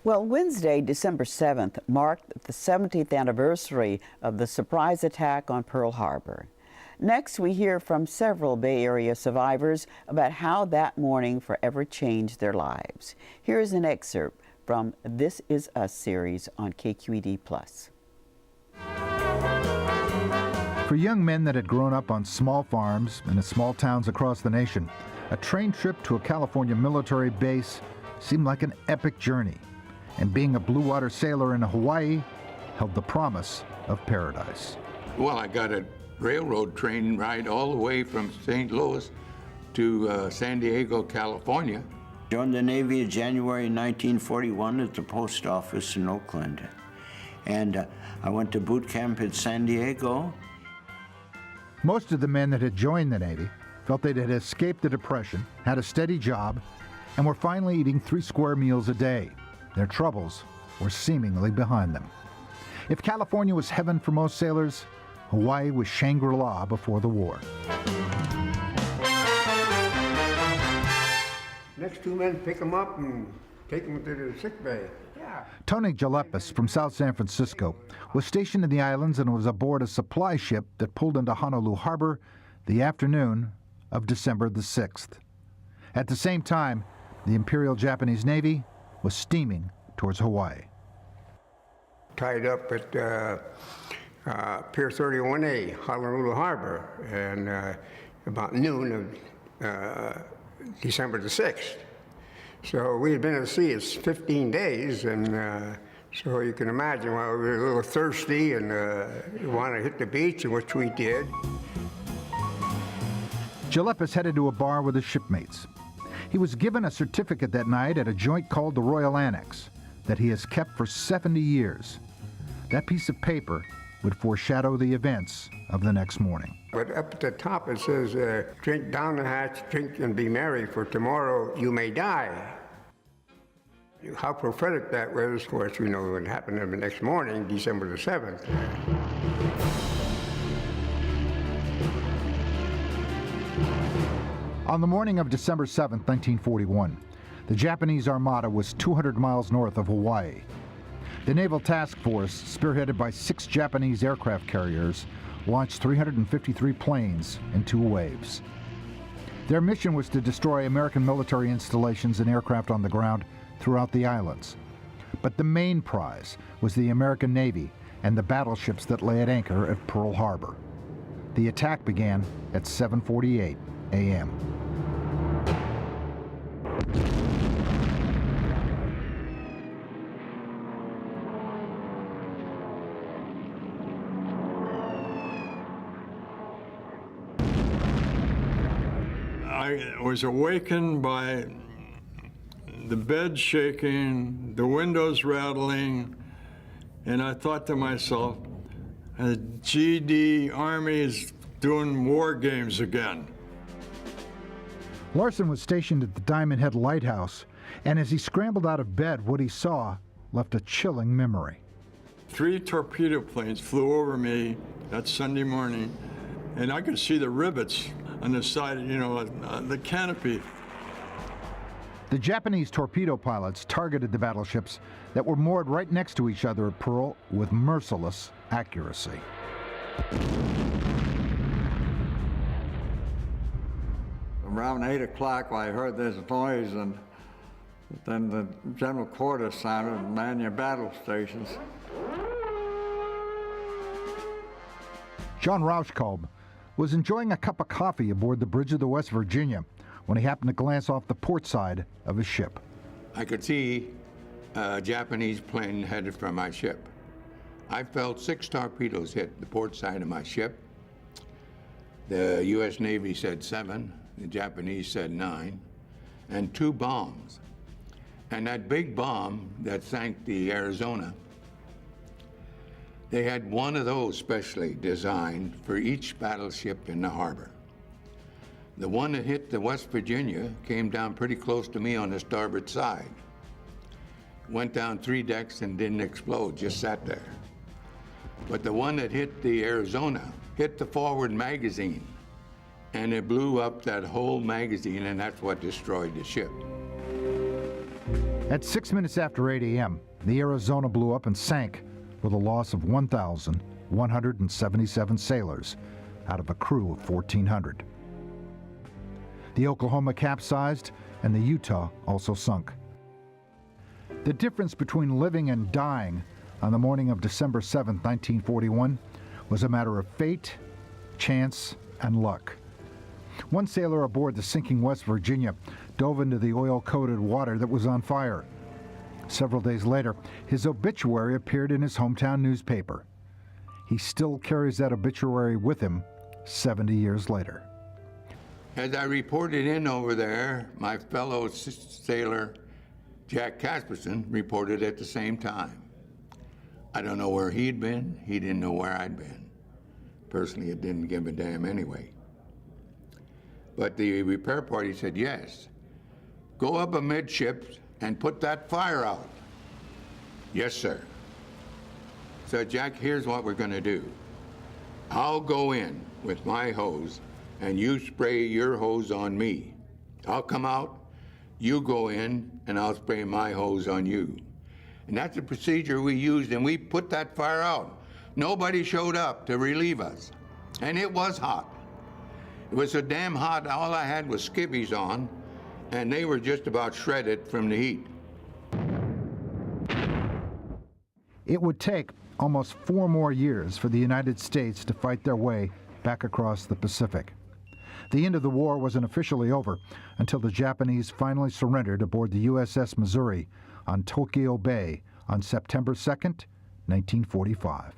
Well, Wednesday, December 7th, marked the 70th anniversary of the surprise attack on Pearl Harbor. Next, we hear from several Bay Area survivors about how that morning forever changed their lives. Here is an excerpt from This Is Us series on KQED Plus. For young men that had grown up on small farms and in small towns across the nation, a train trip to a California military base seemed like an epic journey. And being a blue water sailor in Hawaii held the promise of paradise. Well, I got a railroad train ride all the way from St. Louis to San Diego, California. Joined the Navy in January 1941 at the post office in Oakland. And I went to boot camp in San Diego. Most of the men that had joined the Navy felt they had escaped the Depression, had a steady job, and were finally eating 3 square meals a day. Their troubles were seemingly behind them. If California was heaven for most sailors, Hawaii was Shangri-La before the war. Next 2 men pick them up and take them to the sick bay. Tony Jalepis from South San Francisco was stationed in the islands and was aboard a supply ship that pulled into Honolulu Harbor the afternoon of December the 6th. At the same time, the Imperial Japanese Navy was steaming towards Hawaii. Tied up at Pier 31A, Honolulu Harbor, and about noon of December the 6th. So we had been at sea 15 days, and so you can imagine, well, we were a little thirsty and wanted to hit the beach, which we did. Jalepis headed to a bar with his shipmates. He was given a certificate that night at a joint called the Royal Annex that he has kept for 70 years. That piece of paper would foreshadow the events of the next morning. But up at the top it says, drink down the hatch, drink and be merry, for tomorrow you may die. How prophetic that was, of course, we know what happened the next morning, December the 7th. On the morning of December 7, 1941, the Japanese Armada was 200 miles north of Hawaii. The Naval Task Force, spearheaded by 6 Japanese aircraft carriers, launched 353 planes in 2 waves. Their mission was to destroy American military installations and aircraft on the ground throughout the islands. But the main prize was the American Navy and the battleships that lay at anchor at Pearl Harbor. The attack began at 7:48 a.m. I was awakened by the bed shaking, the windows rattling, and I thought to myself, the GD Army is doing war games again. Larson was stationed at the Diamond Head Lighthouse, and as he scrambled out of bed, what he saw left a chilling memory. 3 torpedo planes flew over me that Sunday morning, and I could see the rivets on the side, the canopy. The Japanese torpedo pilots targeted the battleships that were moored right next to each other at Pearl with merciless accuracy. Around 8 o'clock, I heard this noise, and then the general quarters sounded, man your battle stations. John Rauschkolb was enjoying a cup of coffee aboard the bridge of the West Virginia when he happened to glance off the port side of his ship. I could see a Japanese plane headed for my ship. I felt 6 torpedoes hit the port side of my ship. The U.S. Navy said 7, the Japanese said 9, and 2 bombs. And that big bomb that sank the Arizona, they had one of those specially designed for each battleship in the harbor. The one that hit the West Virginia came down pretty close to me on the starboard side. Went down 3 decks and didn't explode, just sat there. But the one that hit the Arizona hit the forward magazine, and it blew up that whole magazine, and that's what destroyed the ship. At 6 minutes after 8 a.m., the Arizona blew up and sank with a loss of 1,177 sailors out of a crew of 1,400. The Oklahoma capsized and the Utah also sunk. The difference between living and dying on the morning of December 7, 1941, was a matter of fate, chance, and luck. One sailor aboard the sinking West Virginia dove into the oil-coated water that was on fire. Several days later, his obituary appeared in his hometown newspaper. He still carries that obituary with him 70 years later. As I reported in over there, my fellow sailor, Jack Casperson, reported at the same time. I don't know where he'd been. He didn't know where I'd been. Personally, it didn't give a damn anyway. But the repair party said, yes, go up amidships and put that fire out. Yes, sir. So, Jack, here's what we're going to do. I'll go in with my hose, and you spray your hose on me. I'll come out, you go in, and I'll spray my hose on you. And that's the procedure we used, and we put that fire out. Nobody showed up to relieve us, and it was hot. It was so damn hot, all I had was skivvies on, and they were just about shredded from the heat. It would take almost 4 more years for the United States to fight their way back across the Pacific. The end of the war wasn't officially over until the Japanese finally surrendered aboard the USS Missouri on Tokyo Bay on September 2nd, 1945.